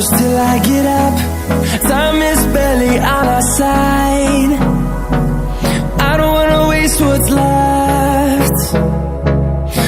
close till I get up. Time is barely on our side. I don't wanna waste what's left.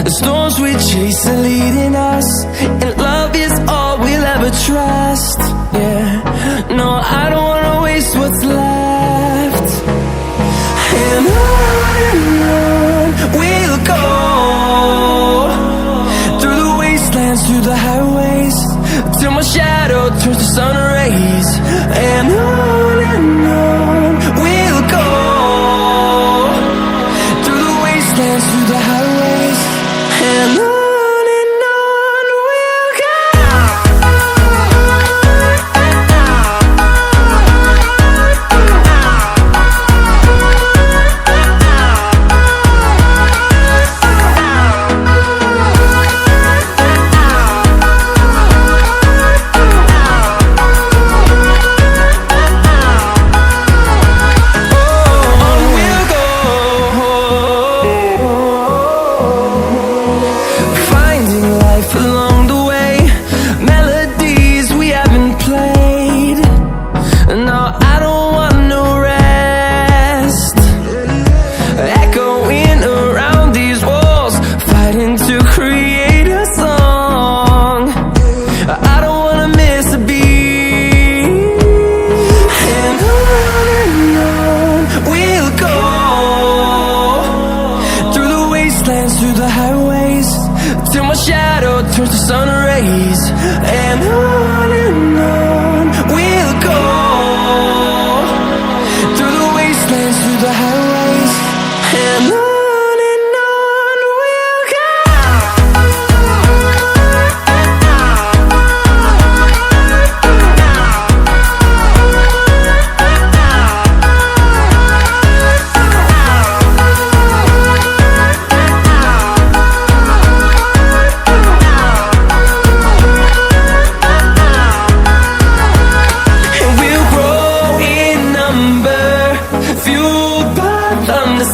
The storms we chase are leading us, and love is all we'll ever trust. Yeah, no, I don't wanna waste what's left. And on we'll go, through the wastelands, through the highways, till my shadow turns to sun rays. And on we'll go, through the wastelands, through the highways, and on we'll go. Through the highways, till my shadow turns to sun rays. And on we'll go, through the wastelands, through the highways, and on we'll go.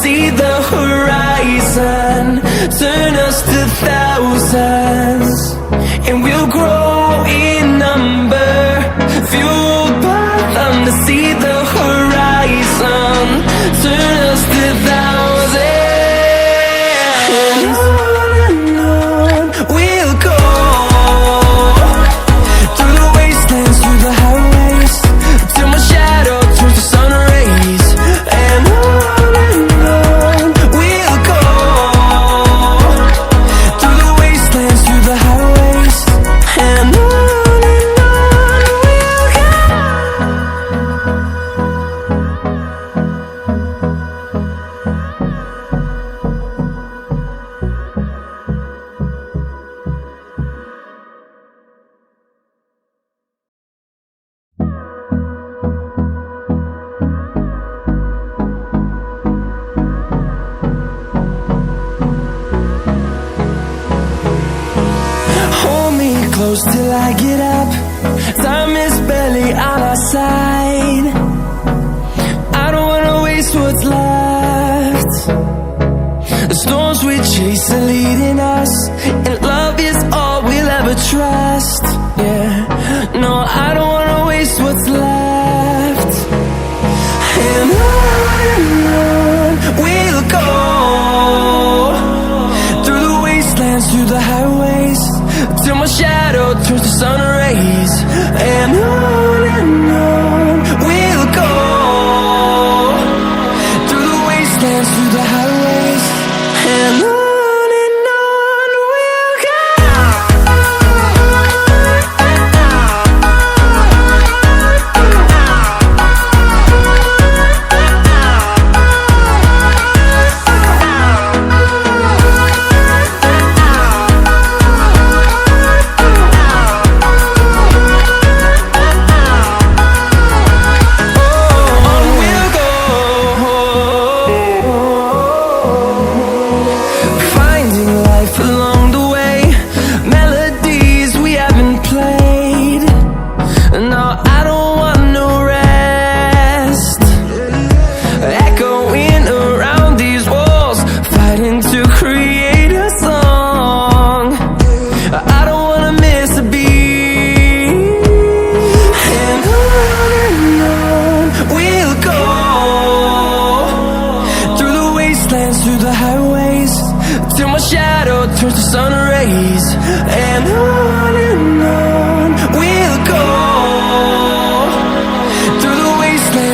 See the horizon, turn us to thousands, and we'll grow in number, fueled by them. To see the horizon, turn us to thousands, and on we'll go, through the wastelands, through the highways, till my shadow turns to sun rays. And close till I get up. Time is barely on our side. I don't wanna waste what's left. The storms we chase are leading us, and love is all we'll ever trust. Yeah, no, I don't wanna waste what's left. And on we'll go, through the wastelands, through the highways, till my shadow turns to sun rays. And on we'll go, through the wastelands, through the highways, and on we'll go.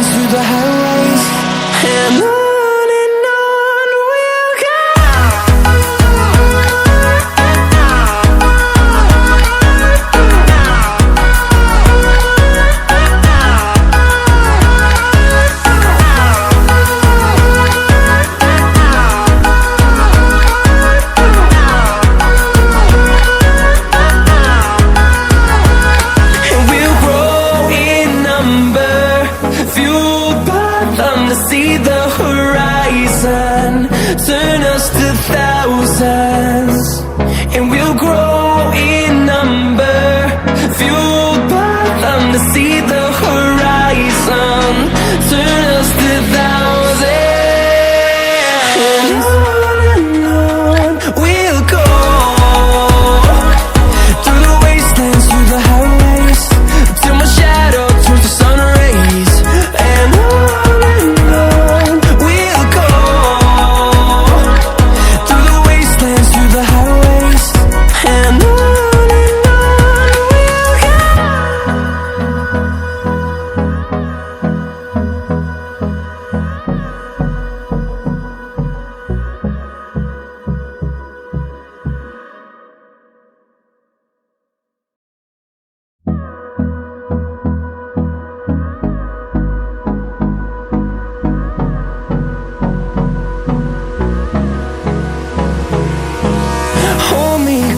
wastelands, through the highways, and on we'll go. See the horizon, turn us to thousands, and we'll grow in number, fueled by them. To see the horizon, turn us to thousands, and on we'll go, through the wastelands, through the highways, till my shadow turns to sun rays, and on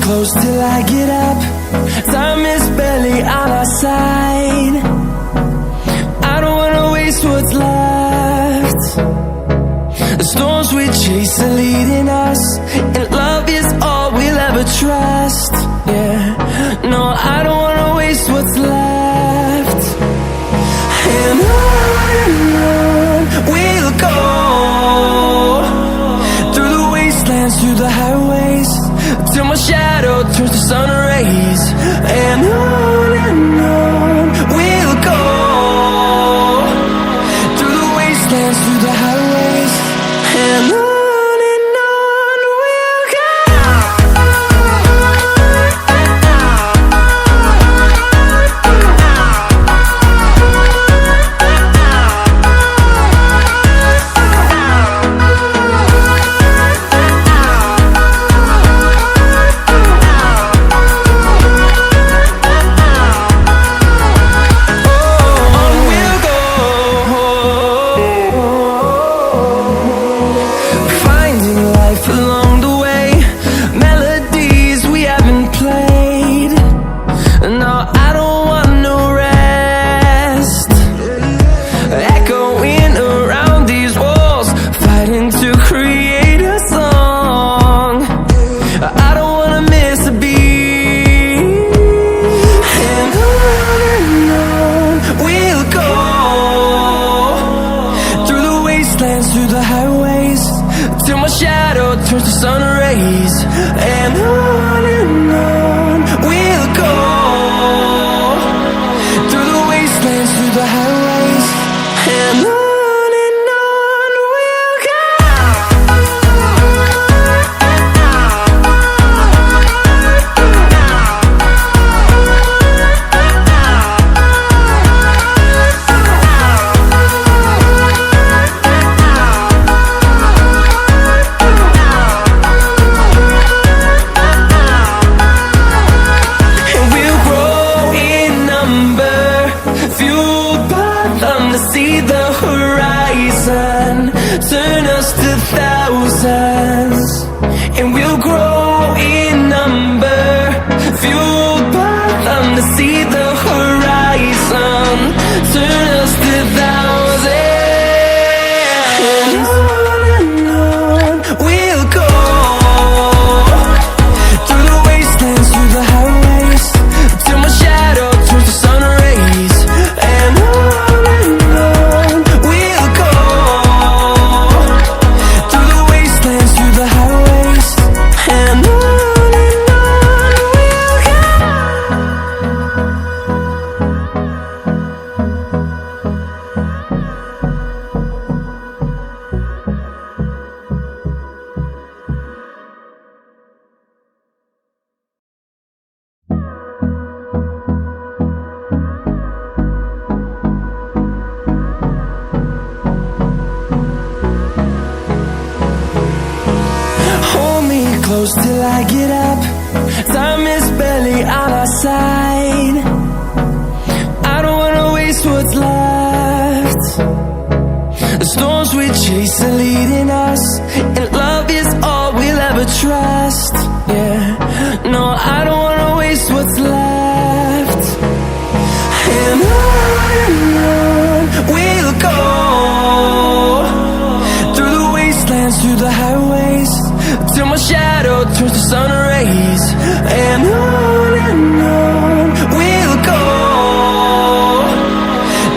close till I get up. Time is barely on our side. I don't wanna waste what's left. The storms we chase are leading us, and love is all we'll ever trust. Yeah, no, I don't wanna waste what's left. And on we'll go, through the wastelands, through the highways, till my shadow turns to sun rays, and on we'll go, through the wastelands, through the highways, and on we'll go. Through the highways, till my shadow turns to sun rays, and on we'll go, through the wastelands, through the highways, and on we'll go. See the horizon, turn us to thousands, and we'll grow in number, fueled by them. To see the horizon, turn us to thousands, and on we'll go, through the wastelands, through the highways, till my shadow turns to sun rays, and on we'll go, through the wastelands, through the close till I get up. Time is barely on our side. I don't wanna waste what's left. The storms we chase are leading us, and love is all we'll ever trust. Yeah, no, I don't wanna waste what's left. And on we'll go, through the wastelands, through the highways, till my shadow turns to sun rays. And on we'll go,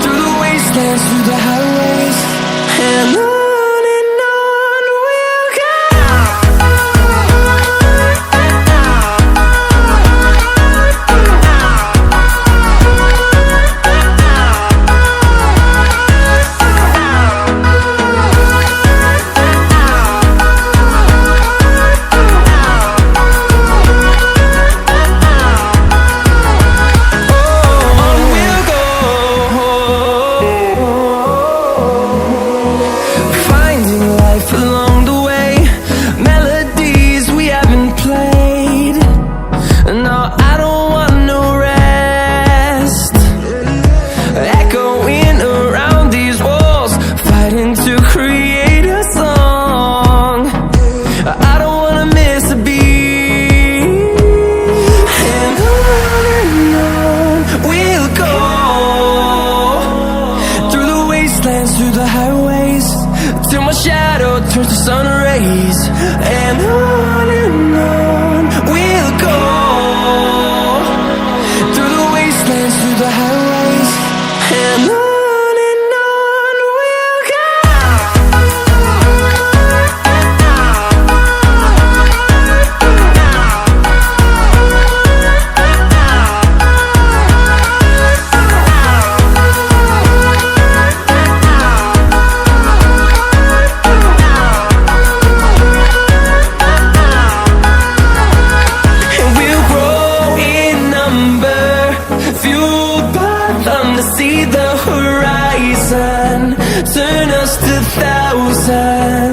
through the wastelands, through the highways, and on we'll go. Through the highways, till my shadow turns to sun rays. And on we'll go, through the wastelands, through the highways, and on we'll go. See the horizon, turn us to thousands.